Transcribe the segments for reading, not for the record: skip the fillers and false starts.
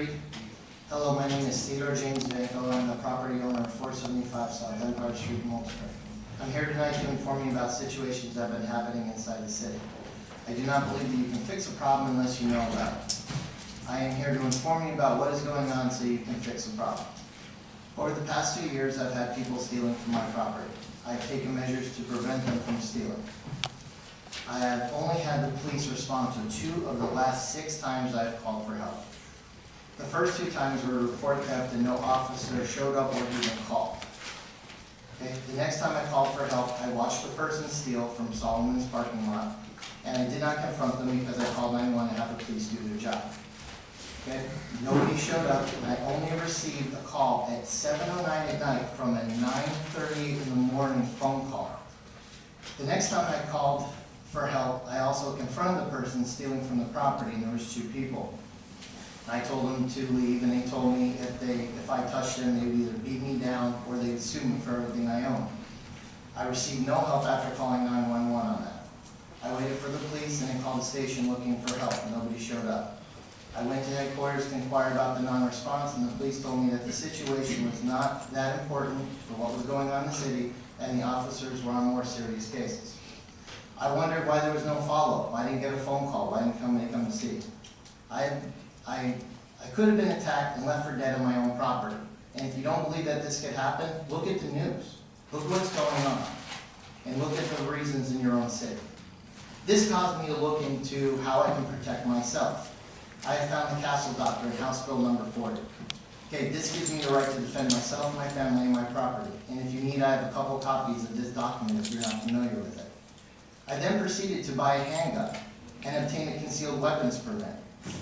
read. Hello, my name is Seder James. I'm the property owner of 475 South Empire Street in Wilkes-Barre. I'm here tonight to inform you about situations that have been happening inside the city. I do not believe that you can fix a problem unless you know about it. I am here to inform you about what is going on so you can fix a problem. Over the past 2 years, I've had people stealing from my property. I have taken measures to prevent them from stealing. I have only had the police respond to 2 of the last 6 times I have called for help. The first 2 times were report theft and no officer showed up or even called. Okay. The next time I called for help, I watched the person steal from Solomon's parking lot, and I did not confront them because I called 911 and had the police do their job. Okay. Nobody showed up, and I only received a call at 7:09 at night from a 9:30 in the morning phone call. The next time I called for help, I also confronted the person stealing from the property, and there was 2 people. I told them to leave, and they told me if I touched them, they would either beat me down or they would sue me for everything I own. I received no help after calling 911 on that. I waited for the police and I called the station looking for help, and nobody showed up. I went to headquarters to inquire about the non-response, and the police told me that the situation was not that important for what was going on in the city, and the officers were on more serious cases. I wondered why there was no follow-up. Why didn't get a phone call? Why didn't somebody come to see? I could have been attacked and left for dead on my own property. And if you don't believe that this could happen, look at the news. Look what's going on. And look at the reasons in your own city. This caused me to look into how I can protect myself. I have found the Castle Doctrine, House Bill number 40. Okay, this gives me the right to defend myself, my family, and my property. And if you need, I have a couple copies of this document if you're not familiar with it. I then proceeded to buy a handgun and obtain a concealed weapons permit.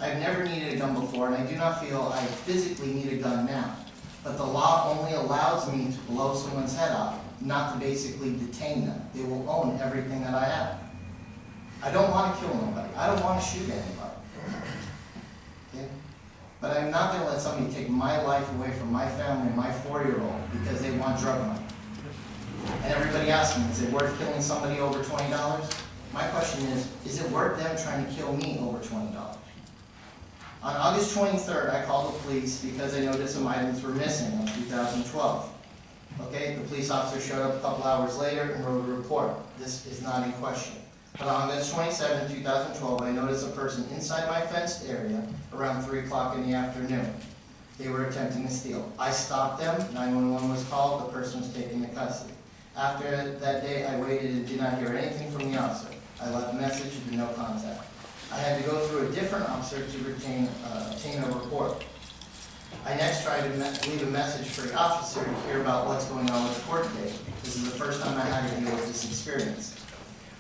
I've never needed a gun before, and I do not feel I physically need a gun now. But the law only allows me to blow someone's head off, not to basically detain them. They will own everything that I have. I don't want to kill nobody. I don't want to shoot anybody. Okay? But I'm not going to let somebody take my life away from my family and my 4-year-old because they want drug money. And everybody asks me, is it worth killing somebody over $20? My question is it worth them trying to kill me over $20? On August 23rd, I called the police because I noticed some items were missing in 2012. Okay, the police officer showed up a couple hours later and wrote a report. This is not in question. But on August 27, 2012, I noticed a person inside my fenced area around 3 o'clock in the afternoon. They were attempting to steal. I stopped them, 911 was called, the person was taken into custody. After that day, I waited and did not hear anything from the officer. I left a message with no contact. I had to go through a different officer to obtain a report. I next tried to leave a message for the officer to hear about what's going on with the court date. This is the first time I had to deal with this experience.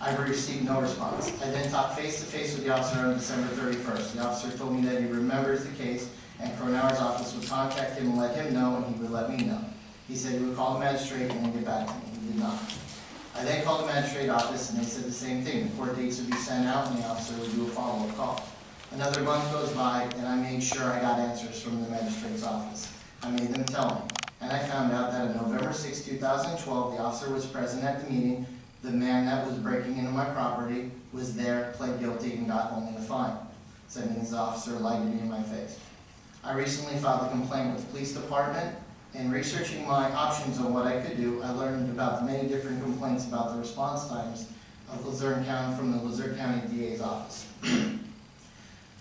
I received no response. I then talked face-to-face with the officer on December 31st. The officer told me that he remembers the case, and Cronauer's office would contact him and let him know, and he would let me know. He said he would call the magistrate and then get back to me. He did not. I then called the magistrate office, and they said the same thing. The court dates would be sent out, and the officer would do a follow-up call. Another month goes by, and I made sure I got answers from the magistrate's office. I made them tell me. And I found out that on November 6, 2012, the officer was present at the meeting. The man that was breaking into my property was there, pled guilty, and got only a fine. So that means the officer lied to me in my face. I recently filed a complaint with the police department. In researching my options on what I could do, I learned about the many different complaints about the response times of Luzerne County from the Luzerne County DA's office.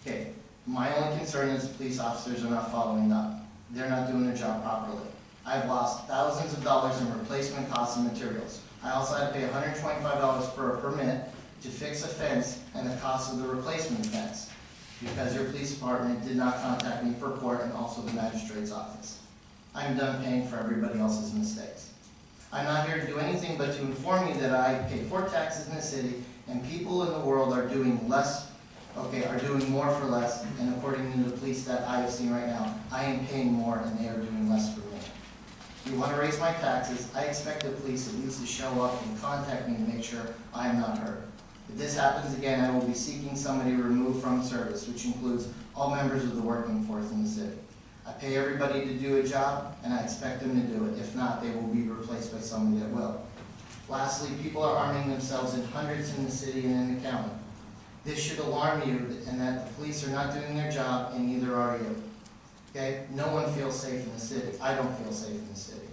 Okay, my only concern is the police officers are not following up. They're not doing their job properly. I've lost thousands of dollars in replacement costs and materials. I also had to pay $125 for a permit to fix a fence and the cost of the replacement fence because your police department did not contact me for court and also the magistrate's office. I'm done paying for everybody else's mistakes. I'm not here to do anything but to inform you that I pay 4 taxes in the city and people in the world are doing more for less, and according to the police that I have seen right now, I am paying more and they are doing less for me. If you want to raise my taxes, I expect the police at least to show up and contact me to make sure I am not hurt. If this happens again, I will be seeking somebody removed from service, which includes all members of the working force in the city. I pay everybody to do a job, and I expect them to do it. If not, they will be replaced by somebody that will. Lastly, people are arming themselves in hundreds in the city and in the county. This should alarm you, and that the police are not doing their job, and neither are you. Okay? No one feels safe in the city. I don't feel safe in the city.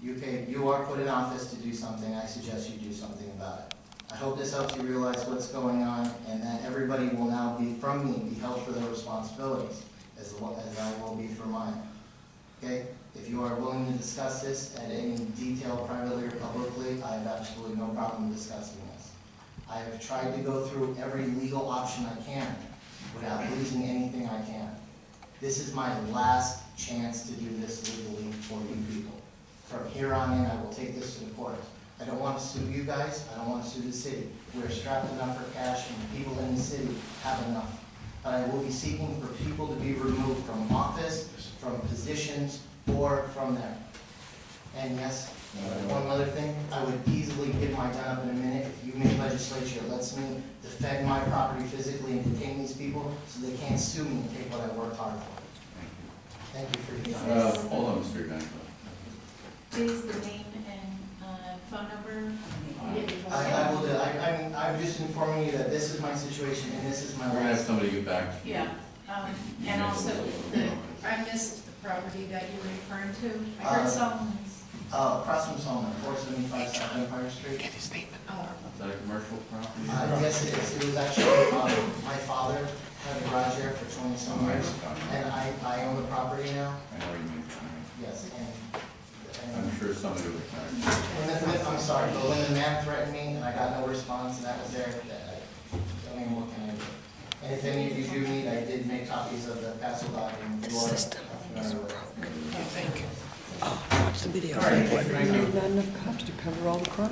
You are put in office to do something. I suggest you do something about it. I hope this helps you realize what's going on and that everybody will now be, from me, be held for their responsibilities as I will be for mine. Okay? If you are willing to discuss this at any detail, privately or publicly, I have absolutely no problem discussing this. I have tried to go through every legal option I can without losing anything I can. This is my last chance to do this legally for you people. From here on in, I will take this to the court. I don't want to sue you guys. I don't want to sue the city. We're strapped enough for cash, and the people in the city have enough. But I will be seeking for people to be removed from office, from positions, or from there. And yes, one other thing, I would easily give my gun up in a minute if you make legislature that lets me defend my property physically and detain these people so they can't sue me and take what I worked hard for. Thank you for your time. Hold on, Mr. Gonzo. Please, the name and phone number. I will do, I'm just informing you that this is my situation and this is my We're gonna have last. somebody get back to you. Yeah, and also, I missed the property that you were referring to. I heard Solomon's. Across from Solomon, 475 South Empire Street. Is that a commercial property? Yes, it is. It was actually, my father had a garage there for 20-some years, and I own the property now. I know what you mean. Yes, and I'm sure somebody will attack I'm sorry, but when the man threatened me and I got no response and that was there, I mean, what can I do? And if any of you do need, I did make copies of the Paso document. You are familiar with it. You think? Oh, watch the video. All right, thank you. Not enough cops to cover all the crime.